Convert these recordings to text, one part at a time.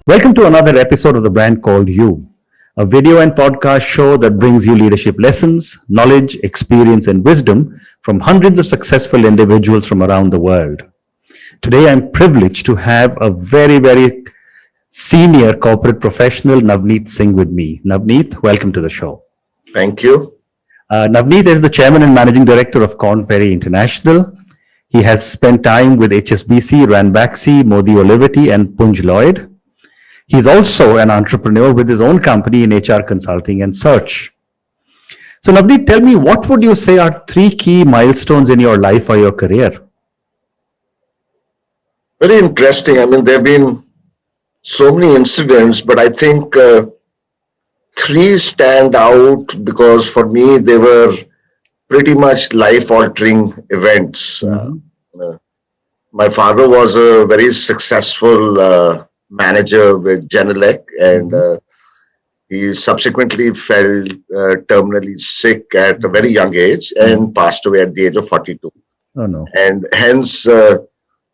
Welcome to another episode of The Brand Called You, a video and podcast show that brings you leadership lessons, knowledge, experience, and wisdom from hundreds of successful individuals from around the world. Today, I'm privileged to have a very senior corporate professional, Navnit Singh, with me. Navnit, welcome to the show. Thank you. Navnit is the chairman and managing director of Korn, Ferry International. He has spent time with HSBC, Ranbaxy, Modi Olivetti, and Punj Lloyd. He's also an entrepreneur with his own company in HR consulting and search. So Navneet, tell me, what would you say are three key milestones in your life or your career? Very interesting. I mean, there have been so many incidents, but I think three stand out because for me, they were pretty much life-altering events. My father was a very successful manager with Genelec, and he subsequently fell terminally sick at a very young age and passed away at the age of 42. Oh no! And hence,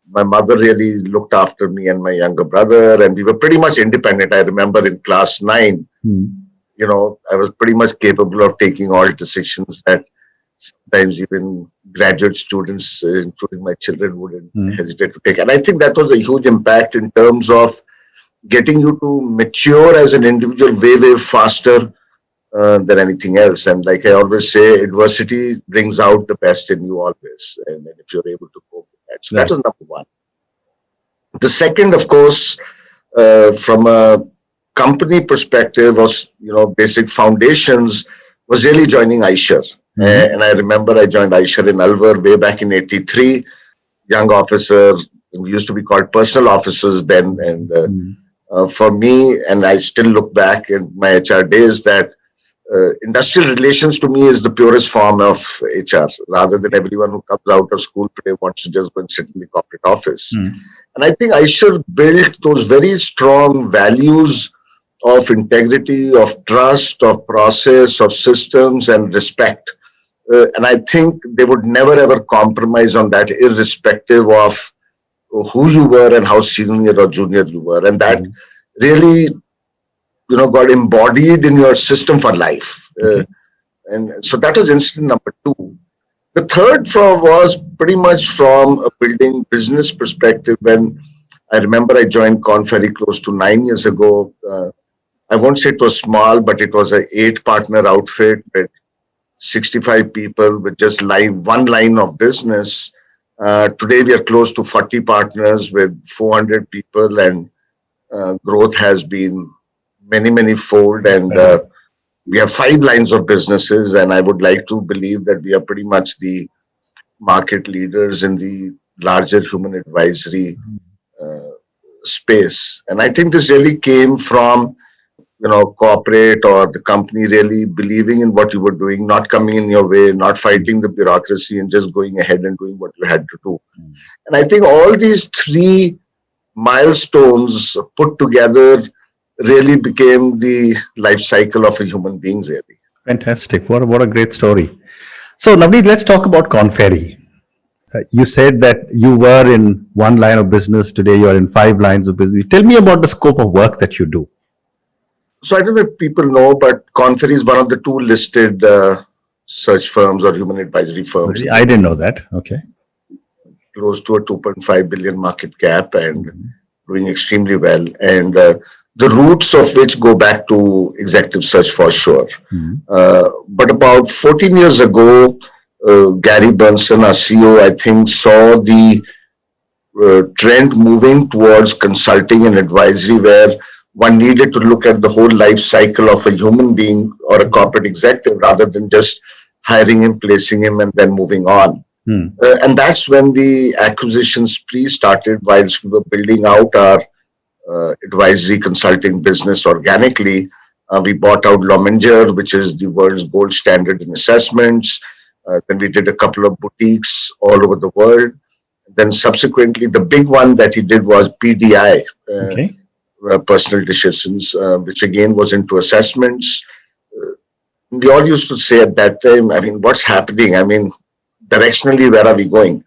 my mother really looked after me and my younger brother, and we were pretty much independent. I remember in class 9, I was pretty much capable of taking all decisions that sometimes even graduate students, including my children, wouldn't hesitate to take. And I think that was a huge impact in terms of getting you to mature as an individual way faster than anything else. And like I always say, adversity brings out the best in you always. And if you're able to cope with that. So that was number one. The second, of course, from a company perspective was, basic foundations, was really joining iShares. And I remember I joined iShares in Alwar way back in 83, young officer. We used to be called personal officers then. And for me, and I still look back in my HR days, that industrial relations to me is the purest form of HR, rather than everyone who comes out of school today wants to just go and sit in the corporate office. And I think iShares built those very strong values of integrity, of trust, of process, of systems, and respect. And I think they would never ever compromise on that, irrespective of who you were and how senior or junior you were. And that really, got embodied in your system for life. And so that was incident number 2. The third was pretty much from a building business perspective. When I remember I joined Korn Ferry close to 9 years ago. I won't say it was small, but it was an 8-partner outfit with 65 people with just one line of business. Today we are close to 40 partners with 400 people, and growth has been many fold. And we have 5 lines of businesses, and I would like to believe that we are pretty much the market leaders in the larger human advisory space. And I think this really came from corporate or the company really believing in what you were doing, not coming in your way, not fighting the bureaucracy, and just going ahead and doing what you had to do. And I think all these 3 milestones put together really became the life cycle of a human being, really. Fantastic. What a great story. So Navneet, let's talk about Korn Ferry. You said that you were in 1 line of business. Today you're in 5 lines of business. Tell me about the scope of work that you do. So I don't know if people know, but Korn Ferry is one of the 2 listed search firms or human advisory firms. I didn't know that. Okay. Close to a 2.5 billion market cap and doing extremely well. And the roots of which go back to executive search for sure. But about 14 years ago, Gary Bunson, our CEO, I think, saw the trend moving towards consulting and advisory, where one needed to look at the whole life cycle of a human being or a corporate executive rather than just hiring him, placing him, and then moving on. And that's when the acquisition spree started, whilst we were building out our advisory consulting business organically. We bought out Lominger, which is the world's gold standard in assessments. Then we did a couple of boutiques all over the world. Then subsequently, the big one that he did was PDI. Personal decisions, which again was into assessments. We all used to say at that time, I mean, what's happening? I mean, directionally, where are we going?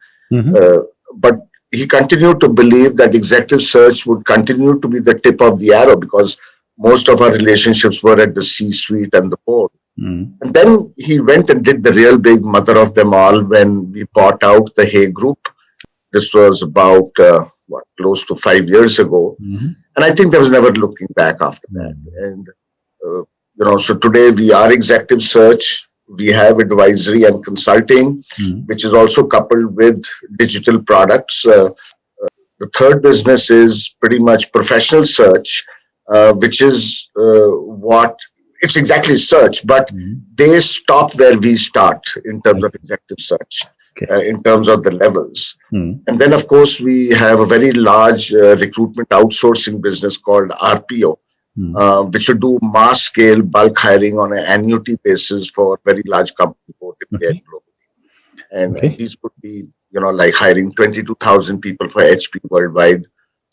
But he continued to believe that executive search would continue to be the tip of the arrow because most of our relationships were at the C-suite and the board. And then he went and did the real big mother of them all when we bought out the Hay Group. This was about, close to 5 years ago. And I think there was never looking back after that. And, so today we are executive search. We have advisory and consulting, which is also coupled with digital products. The third business is pretty much professional search, which is what it's exactly search, but they stop where we start in terms of executive search, in terms of the levels. And then, of course, we have a very large recruitment outsourcing business called RPO, which would do mass scale bulk hiring on an annuity basis for very large companies, both India and globally. And these would be, like hiring 22,000 people for HP worldwide,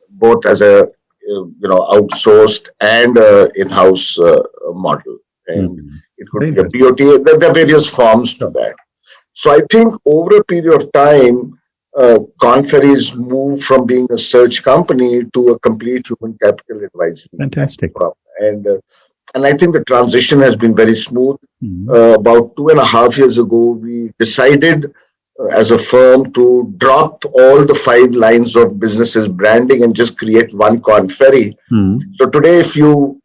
both as a outsourced and in-house model. And it could be a BOT. There are various forms to that. So I think over a period of time, Korn Ferry's moved from being a search company to a complete human capital advisory. Fantastic. And I think the transition has been very smooth. About 2.5 years ago, we decided as a firm to drop all the 5 lines of businesses branding and just create one Korn Ferry. So today, if you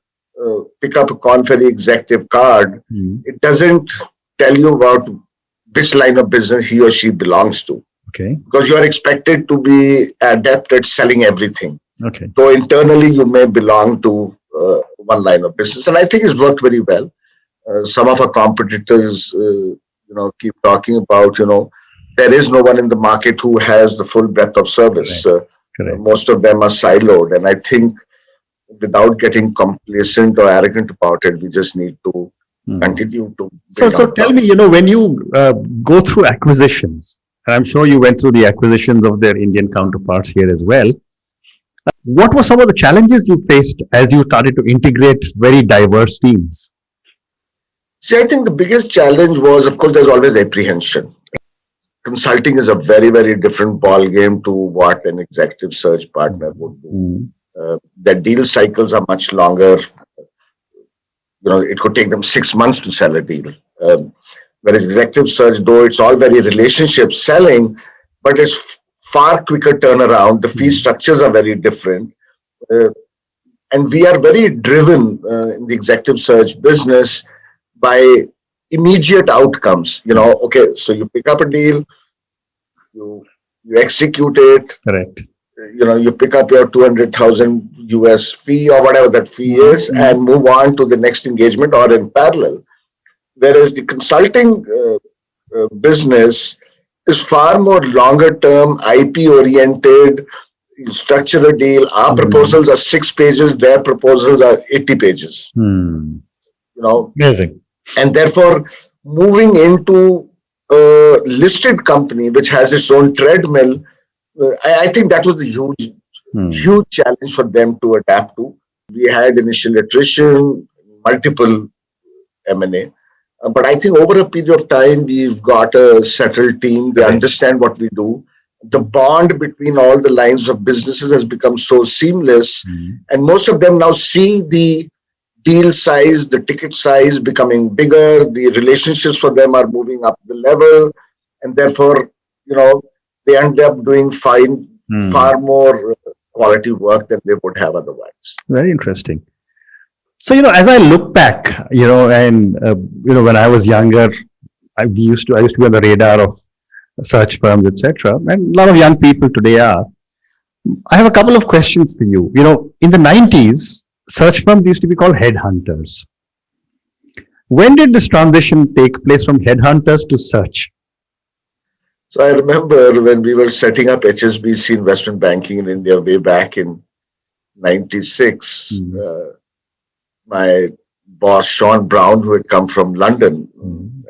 pick up a Korn Ferry executive card, it doesn't tell you about which line of business he or she belongs to. Because you are expected to be adept at selling everything. So internally, you may belong to one line of business. And I think it's worked very well. Some of our competitors, keep talking about, there is no one in the market who has the full breadth of service. Most of them are siloed. And I think without getting complacent or arrogant about it, we just need to continue to. So tell me, when you go through acquisitions, and I'm sure you went through the acquisitions of their Indian counterparts here as well. What were some of the challenges you faced as you started to integrate very diverse teams? See, I think the biggest challenge was, of course, there's always apprehension. Consulting is a very, very different ball game to what an executive search partner would do. The deal cycles are much longer. It could take them 6 months to sell a deal. Whereas executive search, though it's all very relationship selling, but it's far quicker turnaround. The fee structures are very different. And we are very driven in the executive search business by immediate outcomes. Okay, so you pick up a deal, you execute it. Correct. You pick up your 200,000 US fee or whatever that fee is and move on to the next engagement or in parallel. Whereas the consulting business is far more longer term, IP oriented. You structure a deal. Our proposals are 6 pages. Their proposals are 80 pages. Amazing. And therefore, moving into a listed company which has its own treadmill, I think that was the huge challenge for them to adapt to. We had initial attrition, multiple M&A. But I think over a period of time, we've got a settled team. They understand what we do. The bond between all the lines of businesses has become so seamless. And most of them now see the deal size, the ticket size becoming bigger. The relationships for them are moving up the level. And therefore, they end up doing far more quality work than they would have otherwise. Very interesting. So, as I look back, and, when I was younger, I used to be on the radar of search firms, etc. And a lot of young people today are. I have a couple of questions for you. In the 90s, search firms used to be called headhunters. When did this transition take place from headhunters to search? So I remember when we were setting up HSBC investment banking in India way back in 96, my boss, Sean Brown, who had come from London,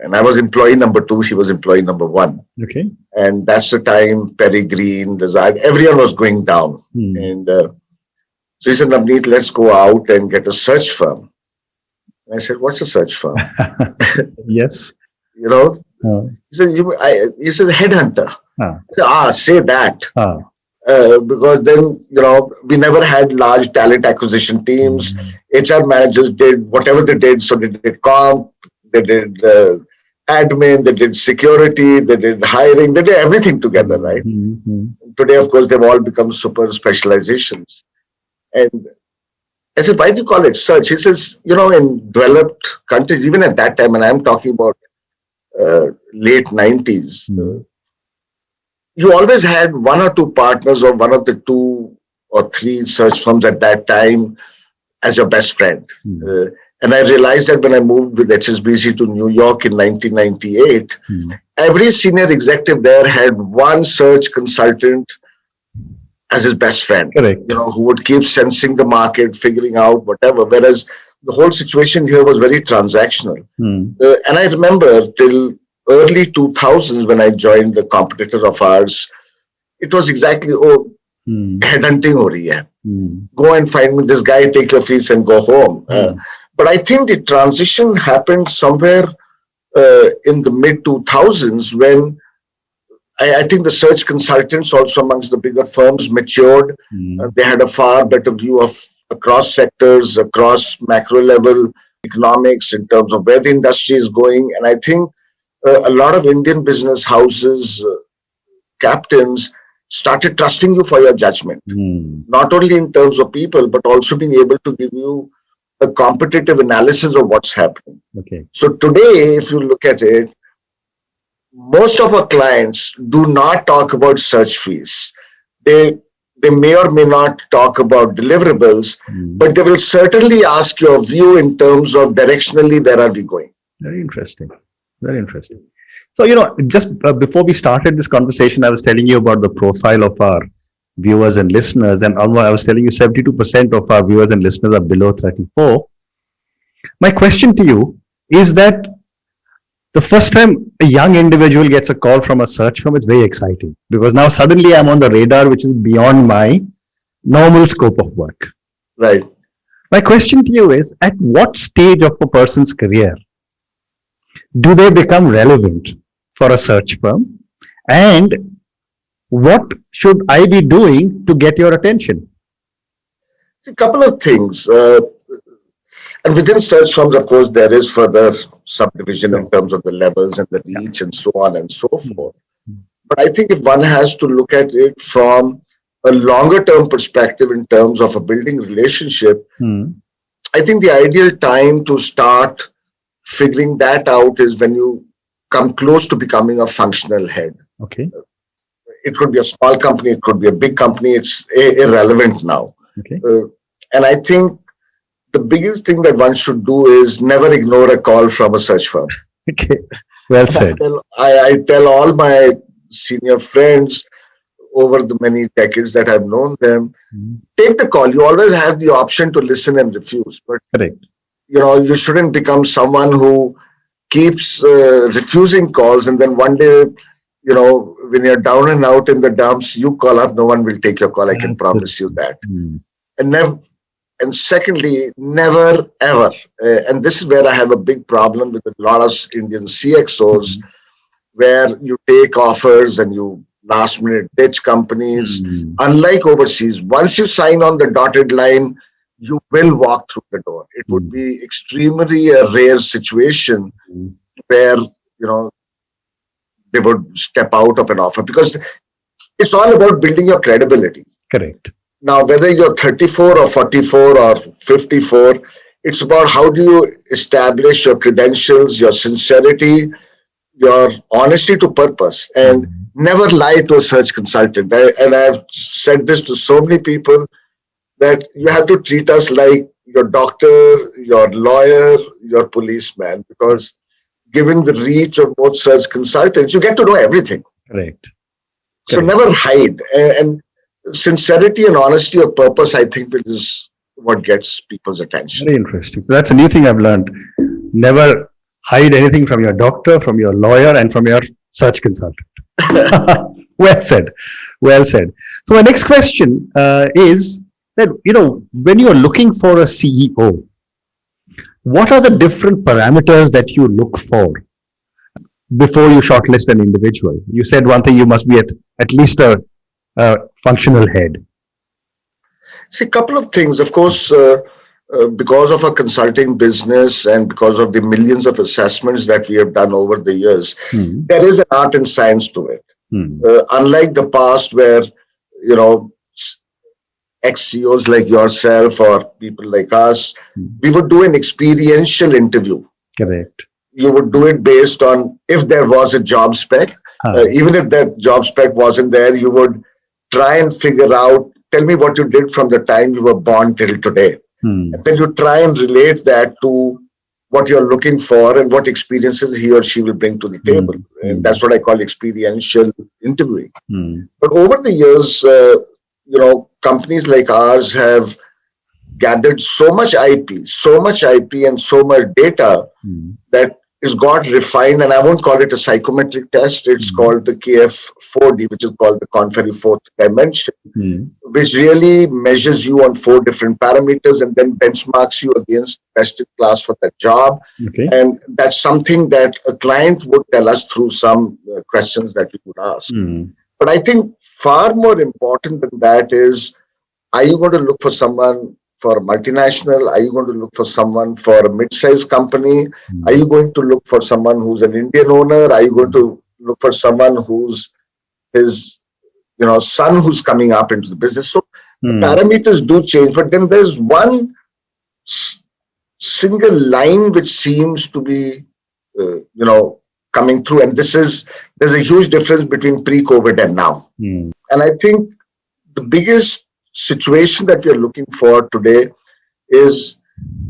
and I was employee number 2, he was employee number 1. Okay. And that's the time Peregrine, everyone was going down. And so he said, Navnit, let's go out and get a search firm. And I said, what's a search firm? Yes. He said, he's a headhunter. I said, say that. because then, we never had large talent acquisition teams. HR managers did whatever they did. So they did comp, they did admin, they did security, they did hiring, they did everything together, right? Today, of course, they've all become super specializations. And I said, why do you call it search? He says, in developed countries, even at that time, and I'm talking about late 90s, you always had one or two partners or one of the two or three search firms at that time as your best friend. And I realized that when I moved with HSBC to New York in 1998, every senior executive there had one search consultant as his best friend, Correct. Who would keep sensing the market, figuring out whatever. Whereas the whole situation here was very transactional. And I remember till early 2000s when I joined a competitor of ours, it was exactly, headhunting ho rahi hai. Go and find me this guy, take your fees and go home. But I think the transition happened somewhere in the mid 2000s when I think the search consultants also amongst the bigger firms matured. They had a far better view of across sectors, across macro level economics in terms of where the industry is going. And I think a lot of Indian business houses, captains started trusting you for your judgment, not only in terms of people, but also being able to give you a competitive analysis of what's happening. Okay. So today, if you look at it, most of our clients do not talk about search fees. They may or may not talk about deliverables, but they will certainly ask your view in terms of directionally, where are we going? Very interesting. Very interesting. So, just before we started this conversation, I was telling you about the profile of our viewers and listeners. And I was telling you 72% of our viewers and listeners are below 34. My question to you is that the first time a young individual gets a call from a search firm, it's very exciting because now suddenly I'm on the radar, which is beyond my normal scope of work. Right. My question to you is, at what stage of a person's career do they become relevant for a search firm? And what should I be doing to get your attention? A couple of things. And within search firms, of course, there is further subdivision in terms of the levels and the reach and so on and so forth. But I think if one has to look at it from a longer term perspective in terms of a building relationship, I think the ideal time to start figuring that out is when you come close to becoming a functional head. Okay. It could be a small company, it could be a big company, it's irrelevant now. Okay. And I think the biggest thing that one should do is never ignore a call from a search firm. Okay. Well said. I tell all my senior friends over the many decades that I've known them, take the call. You always have the option to listen and refuse. But correct. You shouldn't become someone who keeps refusing calls and then one day, when you're down and out in the dumps, you call up, no one will take your call. I can promise you that. And secondly, never ever, and this is where I have a big problem with a lot of Indian CXOs, where you take offers and you last minute ditch companies. Unlike overseas, once you sign on the dotted line, you will walk through the door. It would be extremely a rare situation where, they would step out of an offer because it's all about building your credibility. Correct. Now, whether you're 34 or 44 or 54, it's about how do you establish your credentials, your sincerity, your honesty to purpose, and never lie to a search consultant. And I've said this to so many people that you have to treat us like your doctor, your lawyer, your policeman, because given the reach of both search consultants, you get to know everything. Correct. So never hide. And sincerity and honesty of purpose, I think, is what gets people's attention. Very interesting. So that's a new thing I've learned. Never hide anything from your doctor, from your lawyer, and from your search consultant. Well said. Well said. So my next question is that, when you're looking for a CEO, what are the different parameters that you look for before you shortlist an individual? You said one thing, you must be at least a functional head? See, a couple of things. Of course, because of our consulting business and because of the millions of assessments that we have done over the years, there is an art and science to it. Unlike the past where, you know, ex-CEOs like yourself or people like us, we would do an experiential interview. Correct. You would do it based on if there was a job spec. Even if that job spec wasn't there, you would try and figure out, tell me what you did from the time you were born till today. And then you try and relate that to what you're looking for and what experiences he or she will bring to the table. And that's what I call experiential interviewing. But over the years, you know, companies like ours have gathered so much IP and so much data that is got refined, and I won't call it a psychometric test. It's called the KF4D, which is called the Korn Ferry fourth dimension, which really measures you on 4 different parameters and then benchmarks you against best in class for that job. And that's something that a client would tell us through some questions that we would ask. But I think far more important than that is, are you going to look for someone for a multinational? Are you going to look for someone for a mid-sized company? Are you going to look for someone who's an Indian owner? Are you going to look for someone who's his, you know, son who's coming up into the business? So the parameters do change, but then there's one single line which seems to be, you know, coming through, and there's a huge difference between pre-COVID and now. And I think the biggest situation that we are looking for today is,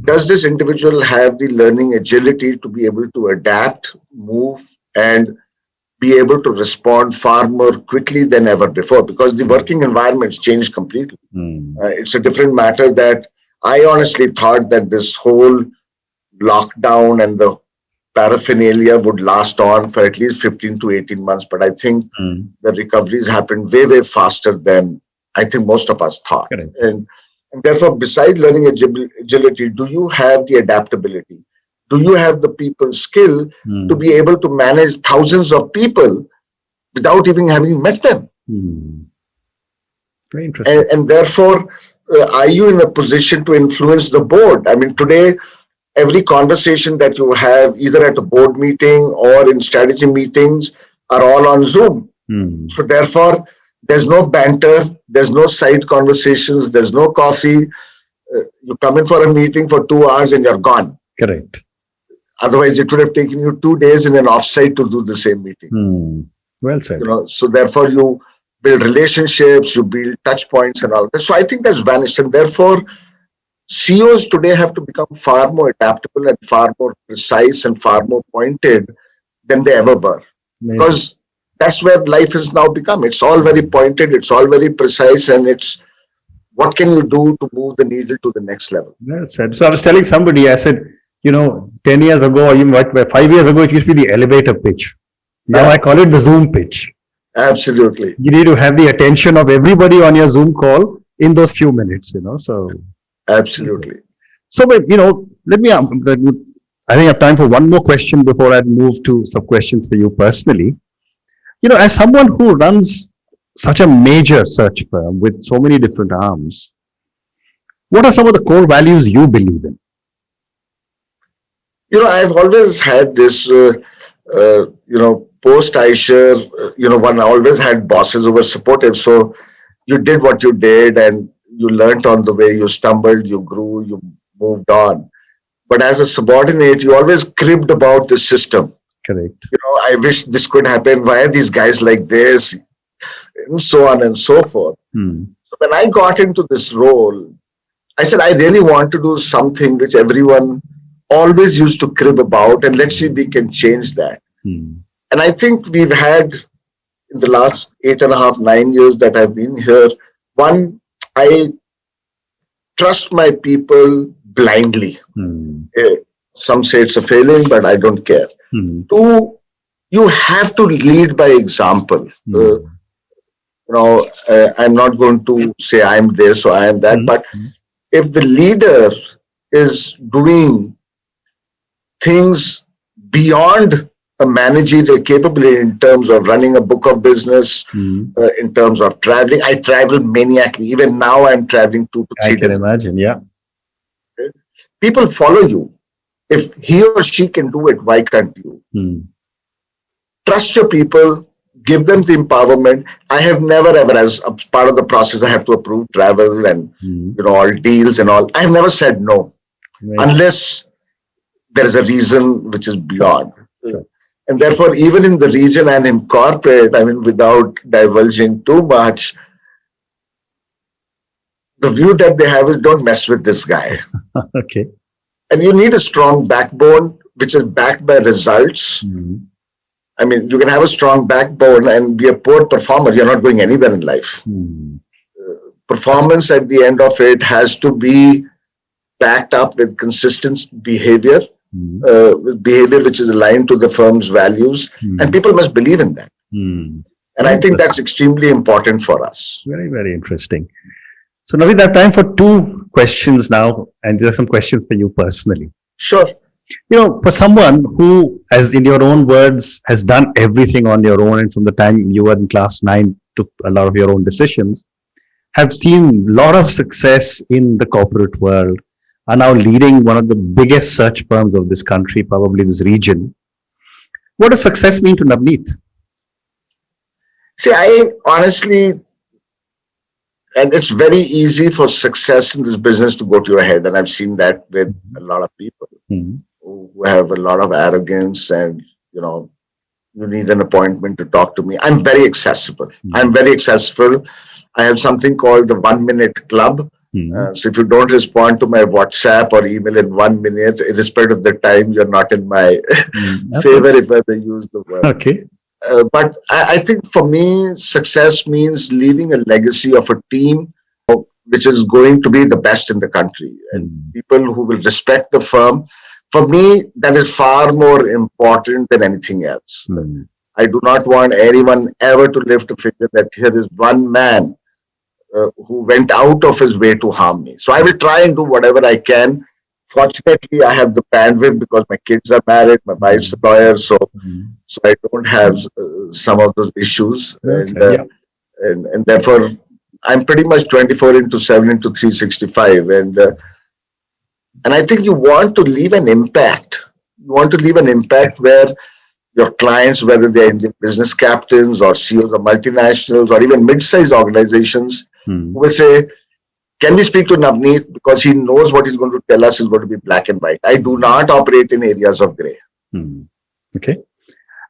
does this individual have the learning agility to be able to adapt, move, and be able to respond far more quickly than ever before? Because the working environment's changed completely. It's a different matter that I honestly thought that this whole lockdown and the paraphernalia would last on for at least 15 to 18 months. But I think the recoveries happened way, way faster than I think most of us thought. And therefore, beside learning agility, do you have the adaptability? Do you have the people skill to be able to manage thousands of people without even having met them? Very interesting. And therefore, are you in a position to influence the board? I mean, today, every conversation that you have, either at a board meeting or in strategy meetings, are all on Zoom. So therefore, there's no banter, there's no side conversations, there's no coffee. You come in for a meeting for 2 hours and you're gone. Correct. Otherwise, it would have taken you 2 days in an offsite to do the same meeting. Well said. You know, so therefore, you build relationships, you build touch points and all that. So I think that's vanished, and therefore, CEOs today have to become far more adaptable and far more precise and far more pointed than they ever were. Because that's where life has now become. It's all very pointed, it's all very precise, and it's what can you do to move the needle to the next level. Well said. So I was telling somebody, I said, you know, 10 years ago, or even 5 years ago, it used to be the elevator pitch. Now I call it the Zoom pitch. Absolutely. You need to have the attention of everybody on your Zoom call in those few minutes, you know, so. Absolutely. So, but, you know, I think I have time for one more question before I move to some questions for you personally. You know, as someone who runs such a major search firm with so many different arms, what are some of the core values you believe in? You know, I've always had this, you know, post Aisha, you know, one always had bosses who were supportive. So you did what you did and you learned on the way, you stumbled, you grew, you moved on. But as a subordinate, you always cribbed about the system. Correct. You know, I wish this could happen. Why are these guys like this? And so on and so forth. So when I got into this role, I said, I really want to do something which everyone always used to crib about, and let's see if we can change that. And I think we've had, in the last 8.5, 9 years that I've been here, one, I trust my people blindly. Some say it's a failing, but I don't care. Two, you have to lead by example. You know, I'm not going to say I'm this or I am that, but if the leader is doing things beyond a managerial capability in terms of running a book of business, in terms of traveling. I travel maniacally. Even now, I'm traveling 2 to 3 I can days. imagine. Yeah. People follow you. If he or she can do it, why can't you? Trust your people, give them the empowerment. I have never ever, as a part of the process, I have to approve travel and all deals and all. I have never said no, unless there is a reason which is beyond. Sure. And therefore, even in the region and in corporate, I mean, without divulging too much, the view that they have is don't mess with this guy. Okay. And you need a strong backbone, which is backed by results. I mean, you can have a strong backbone and be a poor performer. You're not going anywhere in life. Performance at the end of it has to be backed up with consistent behavior, with behavior which is aligned to the firm's values, and people must believe in that. And I think that's extremely important for us. Very, very interesting. So now we have time for 2 questions now, and there are some questions for you personally. Sure. For someone who, as in your own words, has done everything on your own, and from the time you were in class 9, took a lot of your own decisions, have seen a lot of success in the corporate world, are now leading one of the biggest search firms of this country, probably this region. What does success mean to Navnit? See, I honestly, and it's very easy for success in this business to go to your head. And I've seen that with a lot of people who have a lot of arrogance and, you need an appointment to talk to me. I'm very accessible. I'm very accessible. I have something called the 1-minute club. So if you don't respond to my WhatsApp or email in 1 minute, irrespective of the time, you're not in my favor, if I may use the word. Okay. But I think for me, success means leaving a legacy of a team which is going to be the best in the country, and people who will respect the firm. For me, that is far more important than anything else. I do not want anyone ever to lift a finger that here is one man who went out of his way to harm me. So I will try and do whatever I can. Fortunately, I have the bandwidth because my kids are married, my wife's a lawyer, so I don't have some of those issues, and therefore I'm pretty much 24 into 7 into 365, and I think you want to leave an impact. You want to leave an impact where your clients, whether they're Indian business captains or CEOs of multinationals or even mid-sized organizations, will say, can we speak to Navnit, because he knows what he's going to tell us is going to be black and white. I do not operate in areas of gray. Okay.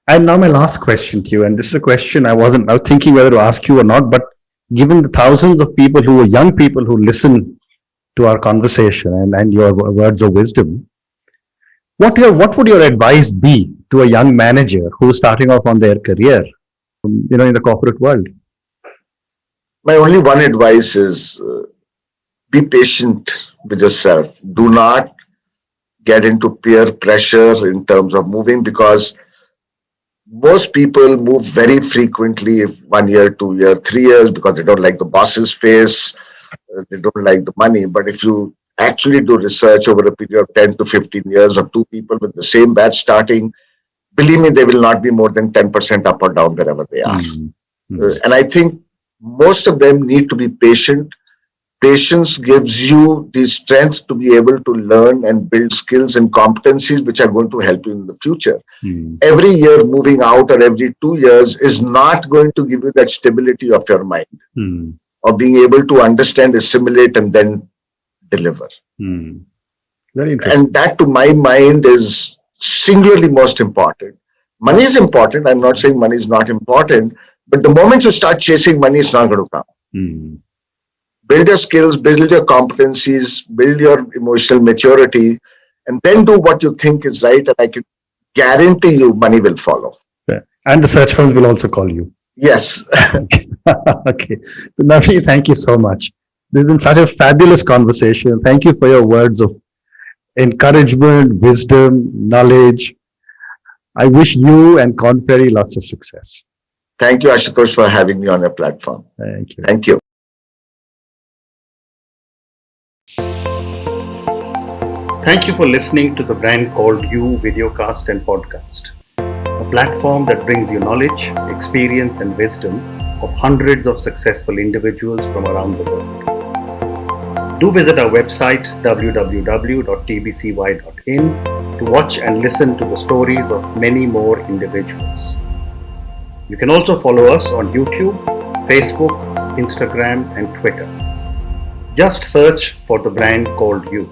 And now my last question to you, and this is a question I was thinking whether to ask you or not, but given the thousands of people who are young people who listen to our conversation and your words of wisdom, what would your advice be to a young manager who's starting off on their career, in the corporate world? My only one advice is be patient with yourself. Do not get into peer pressure in terms of moving, because most people move very frequently, 1 year, 2 year, 3 years, because they don't like the boss's face, they don't like the money. But if you actually do research over a period of 10 to 15 years of 2 people with the same batch starting, believe me, they will not be more than 10% up or down wherever they are. And I think most of them need to be patient. Patience gives you the strength to be able to learn and build skills and competencies which are going to help you in the future. Every year moving out or every 2 years is not going to give you that stability of your mind or being able to understand, assimilate, and then deliver. Very interesting. And that, to my mind, is singularly most important. Money is important. I'm not saying money is not important, but the moment you start chasing money, it's not going to come. Build your skills, build your competencies, build your emotional maturity, and then do what you think is right. And I can guarantee you money will follow. And the search firms will also call you. Yes. Okay. Navnit, thank you so much. This has been such a fabulous conversation. Thank you for your words of encouragement, wisdom, knowledge. I wish you and Korn Ferry lots of success. Thank you, Ashutosh, for having me on your platform. Thank you. Thank you. Thank you for listening to the brand called You Videocast and Podcast. a platform that brings you knowledge, experience, and wisdom of hundreds of successful individuals from around the world. Do visit our website www.tbcy.in to watch and listen to the stories of many more individuals. You can also follow us on YouTube, Facebook, Instagram, and Twitter. Just search for the brand called You.